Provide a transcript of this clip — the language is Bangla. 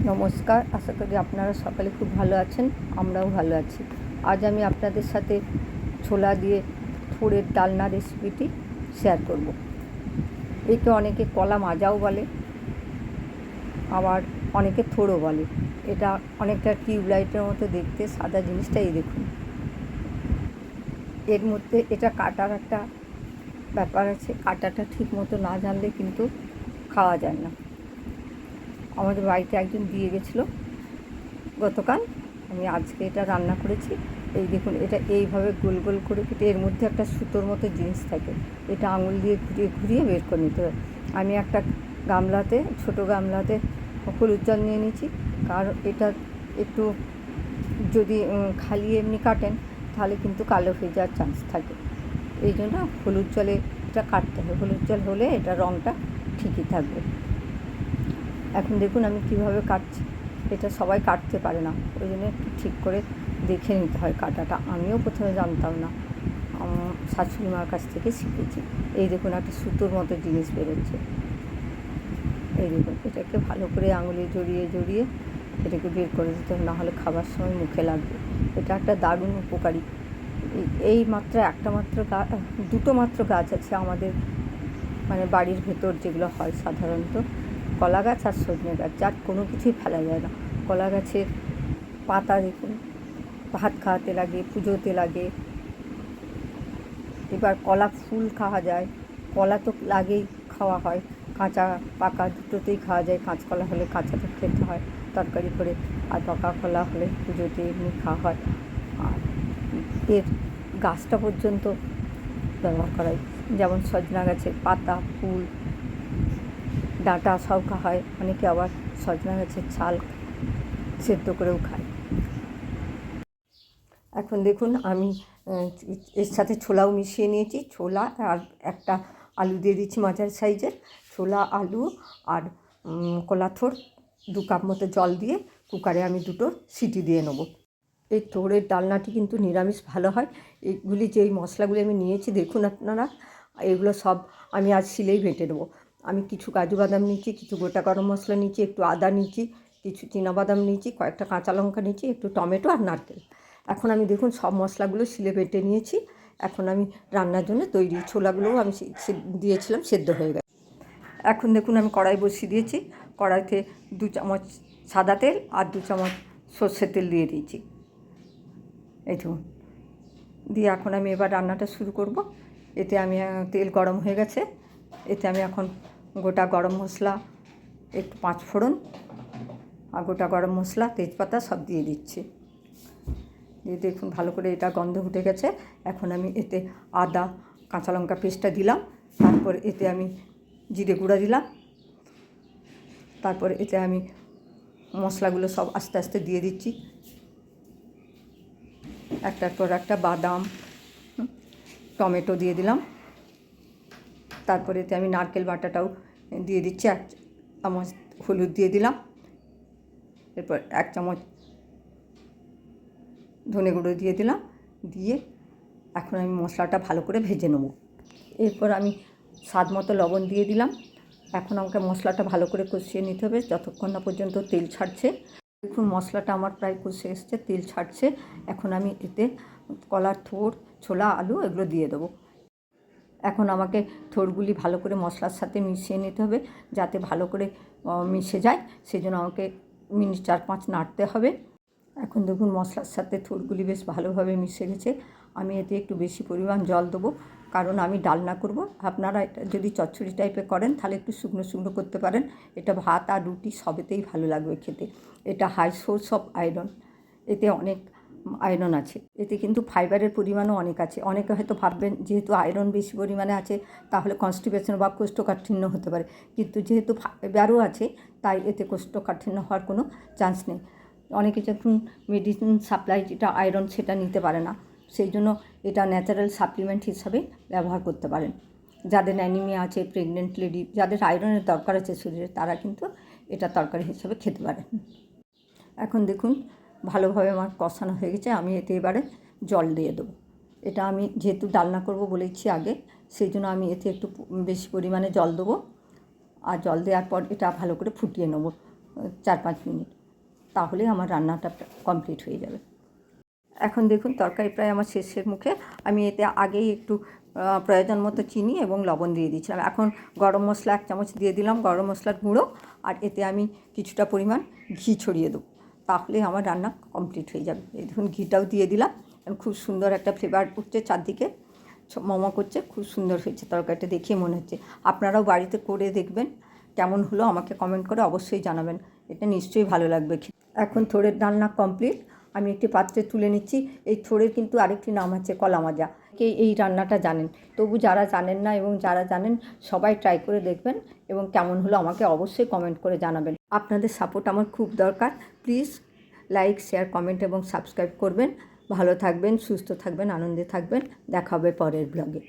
নমস্কার, আশা করি আপনারা সকালে খুব ভালো আছেন। আমরাও ভালো আছি। আজ আমি আপনাদের সাথে ছোলা দিয়ে থোড়ের ডালনা রেসিপিটি শেয়ার করব। একে অনেকে কলা মাজাও বলে, আবার অনেকে থোড়ও বলে। এটা অনেকটা টিউবলাইটের মতো দেখতে, সাদা জিনিসটা এই দেখুন। এর মধ্যে এটা কাটার একটা ব্যাপার আছে, কাটাটা ঠিক মতো না জানলে কিন্তু খাওয়া যায় না। আমাদের বাড়িতে একজন দিয়ে গেছিলো গতকাল, আমি আজকে এটা রান্না করেছি। এই দেখুন, এটা এইভাবে গোল গোল করে কেটে এর মধ্যে একটা সুতোর মতো জিনিস থাকে, এটা আঙুল দিয়ে ঘুরিয়ে ঘুরিয়ে বের করে নিতে হবে। আমি একটা গামলাতে, ছোটো গামলাতে হলুদ জল নিয়ে নিয়েছি, কারণ এটা একটু যদি খালি এমনি কাটেন তাহলে কিন্তু কালো হয়ে যাওয়ার চান্স থাকে। এই জন্য হলুদ জলে এটা কাটতে হবে। হলুদ জল হলে এটা রঙটা ঠিকই থাকবে। এখন দেখুন আমি কীভাবে কাটছি। এটা সবাই কাটতে পারে না, ওই জন্য একটু ঠিক করে দেখে নিতে হয় কাটাটা। আমিও প্রথমে জানতাম না, শাশুড়ি মার কাছ থেকে শিখেছি। এই দেখুন একটা সুতোর মতো জিনিস বেরোচ্ছে। এই দেখুন, এটাকে ভালো করে আঙুলে জড়িয়ে জড়িয়ে এটাকে বের করে দিতে হবে, নাহলে খাবার সময় মুখে লাগবে। এটা একটা দারুণ উপকারী। এই মাত্র দুটো মাত্র গাছ আছে আমাদের, মানে বাড়ির ভেতর যেগুলো হয় সাধারণত, কলা গাছ আর সজনে গাছ, যার কোনো কিছুই ফেলা যায় না। কলা গাছের পাতা দেখুন, ভাত খাওয়াতে লাগে, পুজোতে লাগে। এবার কলা ফুল খাওয়া যায়, কলা তো লাগেই, খাওয়া হয়, কাঁচা পাকা দুটোতেই খাওয়া যায়। কাঁচকলা হলে কাঁচাটা খেতে হয় তরকারি করে, আর পাকা কলা হলে পুজোতে এমনি খাওয়া হয়। আর এর গাছটা পর্যন্ত ব্যবহার করা হয়, যেমন সজনা গাছের পাতা, ফুল, ডাঁটা সব খাওয়া হয়। অনেকে আবার সজনা গাছের ছাল সেদ্ধ করেও খায়। এখন দেখুন আমি এর সাথে ছোলাও মিশিয়ে নিয়েছি। ছোলা আর একটা আলু দিয়ে দিচ্ছি মাঝারি সাইজের। ছোলা, আলু আর কলা থোড় 2 কাপ মতো জল দিয়ে কুকারে আমি 2টো সিটি দিয়ে নেবো। এই থোড়ের ডালনাটি কিন্তু নিরামিষ ভালো হয়। এইগুলি যেই মশলাগুলি আমি নিয়েছি দেখুন আপনারা, এগুলো সব আমি আজ শিলেই বেটে নেবো। আমি কিছু কাজু বাদাম নিয়েছি, কিছু গোটা গরম মশলা নিয়েছি, একটু আদা নিয়েছি, কিছু চীনাবাদাম নিয়েছি, কয়েকটা কাঁচা লঙ্কা নিয়েছি, একটু টমেটো আর নারকেল। এখন আমি দেখুন সব মশলাগুলো শিলে বেটে নিয়েছি। এখন আমি রান্নার জন্য তৈরি। ছোলাগুলোও আমি দিয়েছিলাম, সেদ্ধ হয়ে গেছে। এখন দেখুন আমি কড়াই বসিয়ে দিয়েছি। কড়াইতে 2 চামচ সাদা তেল আর 2 চামচ সর্ষের তেল দিয়ে দিয়েছি। এইটুকু দিয়ে এখন আমি এবার রান্নাটা শুরু করব। এতে আমি তেল গরম হয়ে গেছে, এতে আমি এখন গোটা গরম মশলা, একটু 5 ফোড়ন আর গোটা গরম মশলা, তেজপাতা সব দিয়ে দিচ্ছি। দিয়ে দেখুন ভালো করে এটা গন্ধ উঠে গেছে। এখন আমি এতে আদা কাঁচা লঙ্কা পেস্টটা দিলাম, তারপর এতে আমি জিরে গুঁড়া দিলাম, তারপর এতে আমি মশলাগুলো সব আস্তে আস্তে দিয়ে দিচ্ছি, একটার পর একটা বাদাম, টমেটো দিয়ে দিলাম। তারপরে এতে আমি নারকেল বাটাটাও দিয়ে দিচ্ছি, 1 চামচ হলুদ দিয়ে দিলাম, এরপর 1 চামচ ধনে গুঁড়ো দিয়ে দিলাম। দিয়ে এখন আমি মশলাটা ভালো করে ভেজে নেব। এরপর আমি স্বাদ মতো লবণ দিয়ে দিলাম। এখন আমাকে মশলাটা ভালো করে কষিয়ে নিতে হবে যতক্ষণ না পর্যন্ত তেল ছাড়ছে। দেখুন মশলাটা আমার প্রায় কষে এসছে, তেল ছাড়ছে। এখন আমি এতে কলার থোড়, ছোলা, আলু এগুলো দিয়ে দেবো। এখন আমাকে থোড়গুলি ভালো করে মশলার সাথে মিশিয়ে নিতে হবে, যাতে ভালো করে মিশে যায়। সেই জন্য আমাকে মিনিট 4-5 নাড়তে হবে। এখন দেখুন মশলার সাথে থোড়গুলি বেশ ভালোভাবে মিশে গেছে। আমি এতে একটু বেশি পরিমাণ জল দেবো, কারণ আমি ডালনা করব। আপনারা এটা যদি চচ্চড়ি টাইপের করেন তাহলে একটু শুকনো শুকনো করতে পারেন। এটা ভাত আর রুটি সবেতেই ভালো লাগবে খেতে। এটা হাই সোর্স অফ আয়রন, এতে অনেক আয়রন আছে। এতে কিন্তু ফাইবারের পরিমাণও অনেক আছে। অনেকে হয়তো ভাববেন যেহেতু আয়রন বেশি পরিমাণে আছে তাহলে কনস্টিপেশন বা কোষ্ঠকাঠিন্য হতে পারে, কিন্তু যেহেতু ফাইবারও আছে তাই এতে কোষ্ঠকাঠিন্য হওয়ার কোনো চান্স নেই। অনেকে যখন মেডিসিন সাপ্লাই যেটা আয়রন সেটা নিতে পারে না, সেই জন্য এটা ন্যাচারাল সাপ্লিমেন্ট হিসাবে ব্যবহার করতে পারেন। যাদের অ্যানিমিয়া আছে, প্রেগনেন্ট লেডি, যাদের আয়রনের দরকার আছে শরীরে, তারা কিন্তু এটা তরকারি হিসাবে খেতে পারেন। এখন দেখুন ভালোভাবে আমার কষানো হয়ে গেছে। আমি এতে এবারে জল দিয়ে দেবো। এটা আমি যেহেতু ডালনা করব বলেছি আগে, সেই জন্য আমি এতে একটু বেশি পরিমাণে জল দেবো। আর জল দেওয়ার পর এটা ভালো করে ফুটিয়ে নেব। 4-5 মিনিট, তাহলেই আমার রান্নাটা কমপ্লিট হয়ে যাবে। এখন দেখুন তরকারি প্রায় আমার শেষের মুখে। আমি এতে আগেই একটু প্রয়োজন মতো চিনি এবং লবণ দিয়ে দিয়েছিলাম। এখন গরম মশলা 1 চামচ দিয়ে দিলাম, গরম মশলার গুঁড়ো, আর এতে আমি কিছুটা পরিমাণ ঘি ছড়িয়ে দেবো, তাহলে আমার রান্না কমপ্লিট হয়ে যাবে। এই দেখুন ঘিটাও দিয়ে দিলাম, খুব সুন্দর একটা ফ্লেভার উঠছে, চারদিকে মম করছে, খুব সুন্দর হয়েছে তরকারিটা, দেখিয়ে মনে হচ্ছে। আপনারাও বাড়িতে করে দেখবেন, কেমন হলো আমাকে কমেন্ট করে অবশ্যই জানাবেন, এটা নিশ্চয়ই ভালো লাগবে। এখন থোড়ের রান্না কমপ্লিট, আমি একটি পাত্রে তুলে নিচ্ছি। এই থোড়ের কিন্তু আরেকটি নাম আছে কলা মাজা। এই রান্নাটা জানেন, তবু যারা জানেন না এবং যারা জানেন সবাই ট্রাই করে দেখবেন এবং কেমন হলো আমাকে অবশ্যই কমেন্ট করে জানাবেন। আপনাদের সাপোর্ট আমার খুব দরকার। প্লিজ লাইক, শেয়ার, কমেন্ট এবং সাবস্ক্রাইব করবেন। ভালো থাকবেন, সুস্থ থাকবেন, আনন্দে থাকবেন। দেখা হবে পরের ব্লগে।